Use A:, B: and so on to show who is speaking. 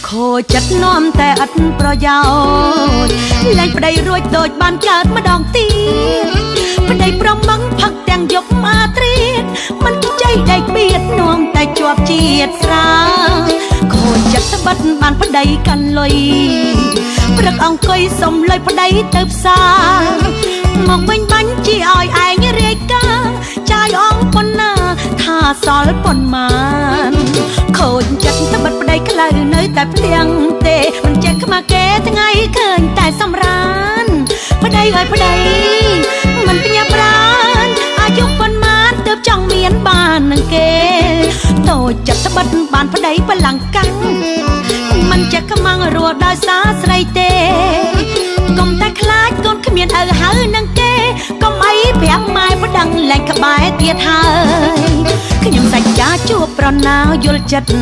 A: ខូចចិត្តនាំតែឥតប្រយោជន៍លែងប្តីរួចដូចបានកើតម្ដងទៀតប្តីប្រមឹងផឹកទាំងយប់មកត្រៀតមិនចៃដៃបៀតនាំតែជាប់ជាតិស្រាខូចចិត្តស្បិតបានប្តីកាន់លុយព្រឹកអង្គុយសុំលុយប្តីទៅផ្សារមកវិញបាញ់ជាឲ្យឯងរាយការចាយអងប៉ុណ្ណាថាសល់ប៉ុន្មានខូចចិត្តត្បិតប្តីក្លៅនៅតែផ្ទាំងទេមិនចេះខ្មាស់គេថ្ងៃឃើញតែសម្រានប្តីអើយប្តីមិនបញ្ញាប្រានអាយុប៉ុន្មានទើបចង់មានបាននឹងគេតូចចិត្តត្បិតបានប្តីបលាំងកាំងមិនចេះខ្មាំងរស់ដោយសារស្រីទេកុំតែខ្លាចកូនគ្មានឪហៅនឹងគេកុំអីប្រាប់ម៉ែប្តឹងលែងក្បែរទៀតហើយខ្ញុំសច្ចាជួបប្រណៅយល់ចិត្ត